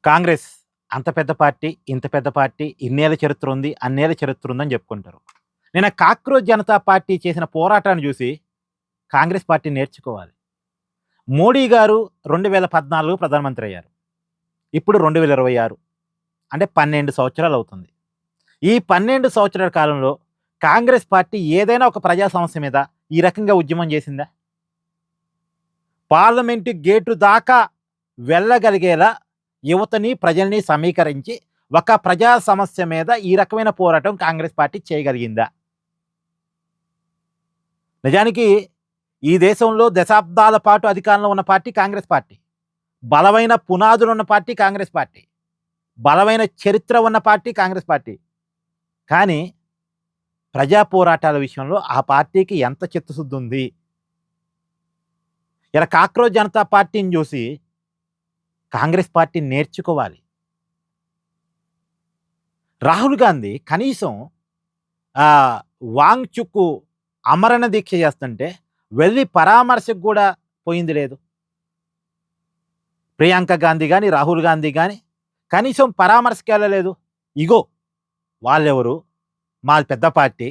కాంగ్రెస్ అంత పెద్ద పార్టీ, ఇంత పెద్ద పార్టీ, ఇన్నేళ్ల చరిత్ర ఉంది, అన్నేళ్ల చరిత్ర ఉందని చెప్పుకుంటారు. నేను కాక్రోచ్ జనతా పార్టీ చేసిన పోరాటాన్ని చూసి కాంగ్రెస్ పార్టీ నేర్చుకోవాలి. మోడీ గారు 2014 ప్రధానమంత్రి అయ్యారు. ఇప్పుడు 2026 అంటే 12 సంవత్సరాలు అవుతుంది. ఈ 12 సంవత్సరాల కాలంలో కాంగ్రెస్ పార్టీ ఏదైనా ఒక ప్రజా సమస్య మీద ఈ రకంగా ఉద్యమం చేసిందా? పార్లమెంటు గేటు దాకా వెళ్ళగలిగేలా యువతని, ప్రజల్ని సమీకరించి ఒక ప్రజా సమస్య మీద ఈ రకమైన పోరాటం కాంగ్రెస్ పార్టీ చేయగలిగిందా? నిజానికి ఈ దేశంలో దశాబ్దాల పాటు అధికారంలో ఉన్న పార్టీ కాంగ్రెస్ పార్టీ. బలమైన పునాదులున్న పార్టీ కాంగ్రెస్ పార్టీ. బలమైన చరిత్ర ఉన్న పార్టీ కాంగ్రెస్ పార్టీ. కానీ ప్రజా పోరాటాల విషయంలో ఆ పార్టీకి ఎంత చిత్తశుద్ధి ఉంది? ఇలా కాక్రోచ్ జనతా పార్టీని చూసి కాంగ్రెస్ పార్టీ నేర్చుకోవాలి. రాహుల్ గాంధీ కనీసం వాంగ్‌చుక్ ఆమరణ దీక్ష చేస్తుంటే వెళ్లి పరామర్శకు కూడా పోయింది లేదు. ప్రియాంక గాంధీ గాని, రాహుల్ గాంధీ గాని కనీసం పరామర్శకెళ్ళలేదు. ఇగో వాళ్ళెవరు? మాది పెద్ద పార్టీ.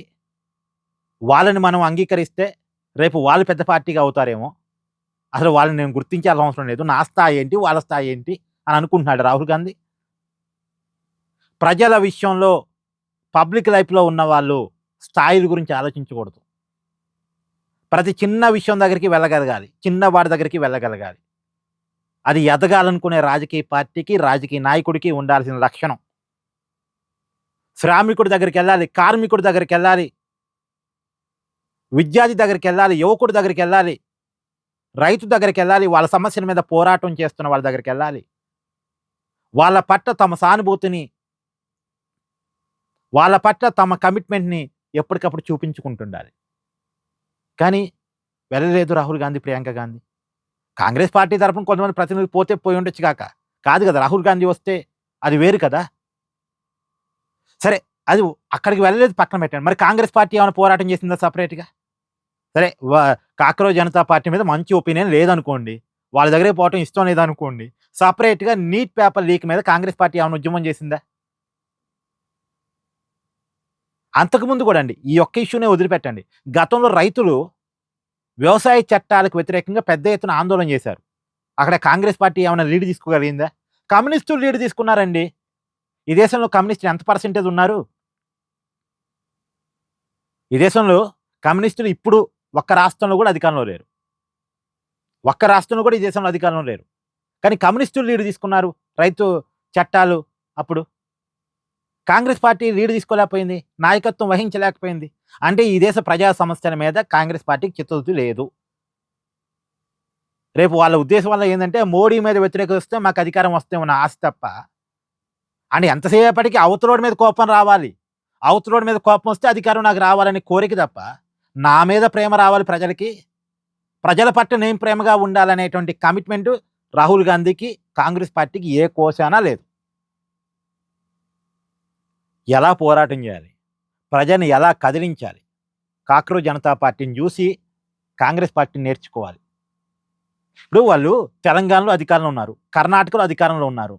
వాళ్ళని మనం అంగీకరిస్తే రేపు వాళ్ళు పెద్ద పార్టీగా అవుతారేమో. అసలు వాళ్ళని నేను గుర్తించాల్సిన అవసరం లేదు. నా స్థాయి ఏంటి? వాళ్ళ స్థాయి ఏంటి? అని అనుకుంటున్నాడు రాహుల్ గాంధీ. ప్రజల విషయంలో పబ్లిక్ లైఫ్‌లో ఉన్నవాళ్ళు స్థాయిల గురించి ఆలోచించకూడదు. ప్రతి చిన్న విషయం దగ్గరికి వెళ్ళగలగాలి. చిన్నవాడి దగ్గరికి వెళ్ళగలగాలి. అది ఎదగాలనుకునే రాజకీయ పార్టీకి, రాజకీయ నాయకుడికి ఉండాల్సిన లక్షణం. శ్రామికుడి దగ్గరికెళ్ళాలి, కార్మికుడి దగ్గరికెళ్ళాలి, విద్యార్థి దగ్గరికెళ్ళాలి, యువకుడి దగ్గరికెళ్ళాలి, రైతు దగ్గరికెళ్ళాలి, వాళ్ళ సమస్యల మీద పోరాటం చేస్తున్న వాళ్ళ దగ్గరికెళ్ళాలి. వాళ్ళ పట్ల తమ సానుభూతిని, వాళ్ళ పట్ల తమ కమిట్మెంట్‌ని ఎప్పటికప్పుడు చూపించుకుంటుండాలి. కానీ వెళ్ళలేదు రాహుల్ గాంధీ, ప్రియాంక గాంధీ. కాంగ్రెస్ పార్టీ తరపున కొంతమంది ప్రతినిధులు పోతే పోయి ఉండొచ్చు కాక. కాదు కదా! రాహుల్ గాంధీ వస్తే అది వేరు కదా! సరే, అది అక్కడికి వెళ్ళలేదు, పక్కన పెట్టండి. మరి కాంగ్రెస్ పార్టీ ఏమైనా పోరాటం చేసిందా సెపరేట్‌గా? సరే, కాక్రోచ్ జనతా పార్టీ మీద మంచి ఒపీనియన్ లేదనుకోండి. వాళ్ళ దగ్గరికి పోవటం ఇష్టం లేదనుకోండి. సెపరేట్‌గా నీట్ పేపర్ లీక్ మీద కాంగ్రెస్ పార్టీ ఏమైనా ఉద్యమం చేసిందా? అంతకుముందు కూడా అండి. ఈ ఒక్క ఇష్యూనే వదిలిపెట్టండి. గతంలో రైతులు వ్యవసాయ చట్టాలకు వ్యతిరేకంగా పెద్ద ఎత్తున ఆందోళన చేశారు. అక్కడ కాంగ్రెస్ పార్టీ ఏమైనా లీడ్ తీసుకోగలిగిందా? కమ్యూనిస్టులు లీడ్ తీసుకున్నారండి. ఈ దేశంలో కమ్యూనిస్టులు ఎంత పర్సెంటేజ్ ఉన్నారు? ఈ దేశంలో కమ్యూనిస్టులు ఇప్పుడు ఒక్క రాష్ట్రంలో కూడా అధికారంలో లేరు. ఒక్క రాష్ట్రంలో కూడా ఈ దేశంలో అధికారంలో లేరు. కానీ కమ్యూనిస్టులు లీడ్ తీసుకున్నారు రైతు చట్టాలు అప్పుడు. కాంగ్రెస్ పార్టీ లీడ్ తీసుకోలేకపోయింది. నాయకత్వం వహించలేకపోయింది. అంటే ఈ దేశ ప్రజా సమస్యల మీద కాంగ్రెస్ పార్టీకి చిత్తశుద్ధి లేదు. రేపు వాళ్ళ ఉద్దేశం వల్ల ఏందంటే మోడీ మీద వ్యతిరేకత వస్తే మాకు అధికారం వస్తేమన్న ఆశ తప్ప, అంటే ఎంతసేపటికి అవతలోడి మీద కోపం రావాలి. అవతలోడి మీద కోపం వస్తే అధికారం నాకు రావాలనే కోరిక తప్ప, నా మీద ప్రేమ రావాలి ప్రజలకి, ప్రజల పట్ల నేను ప్రేమగా ఉండాలనేటువంటి కమిట్మెంట్ రాహుల్ గాంధీకి, కాంగ్రెస్ పార్టీకి ఏ కోశానా లేదు. ఎలా పోరాటం చేయాలి? ప్రజల్ని ఎలా కదిలించాలి? కాక్రోచ్ జనతా పార్టీని చూసి కాంగ్రెస్ పార్టీని నేర్చుకోవాలి. ఇప్పుడు వాళ్ళు తెలంగాణలో అధికారంలో ఉన్నారు, కర్ణాటకలో అధికారంలో ఉన్నారు,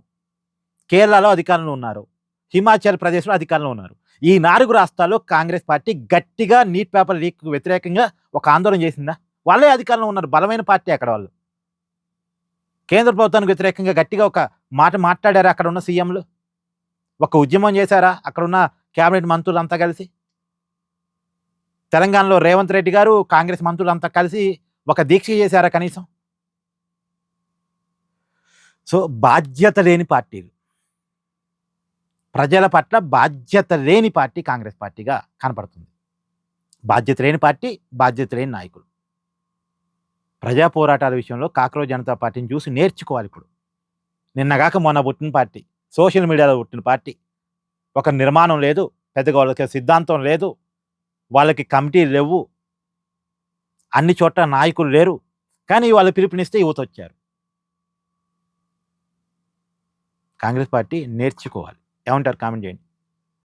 కేరళలో అధికారంలో ఉన్నారు, హిమాచల్ ప్రదేశ్‌లో అధికారంలో ఉన్నారు. ఈ 4 రాష్ట్రాల్లో కాంగ్రెస్ పార్టీ గట్టిగా నీట్ పేపర్ లీక్‌కు వ్యతిరేకంగా ఒక ఆందోళన చేసిందా? వాళ్ళే అధికారంలో ఉన్నారు. బలమైన పార్టీ అక్కడ వాళ్ళు. కేంద్ర ప్రభుత్వానికి వ్యతిరేకంగా గట్టిగా ఒక మాట మాట్లాడారా అక్కడ ఉన్న సీఎంలు? ఒక ఉద్యమం చేశారా అక్కడున్న క్యాబినెట్ మంత్రులంతా కలిసి? తెలంగాణలో రేవంత్ రెడ్డి గారు, కాంగ్రెస్ మంత్రులంతా కలిసి ఒక దీక్ష చేశారా కనీసం? సో, బాధ్యత లేని పార్టీలు. ప్రజల పట్ల బాధ్యత లేని పార్టీ కాంగ్రెస్ పార్టీగా కనపడుతుంది. బాధ్యత లేని పార్టీ, బాధ్యత లేని నాయకులు. ప్రజా పోరాటాల విషయంలో కాక్రోచ్ జనతా పార్టీని చూసి నేర్చుకోవాలి ఇప్పుడు. నిన్నగాక మొన్న పుట్టిన పార్టీ. సోషల్ మీడియాలో పుట్టిన పార్టీ. ఒక నిర్మాణం లేదు. పెద్దగా వాళ్ళకి సిద్ధాంతం లేదు. వాళ్ళకి కమిటీలు లేవు. అన్ని చోట్ల నాయకులు లేరు. కానీ వాళ్ళు పిలుపునిస్తే యువతొచ్చారు. కాంగ్రెస్ పార్టీ నేర్చుకోవాలి. ఏమంటారు? కామెంట్ చేయండి.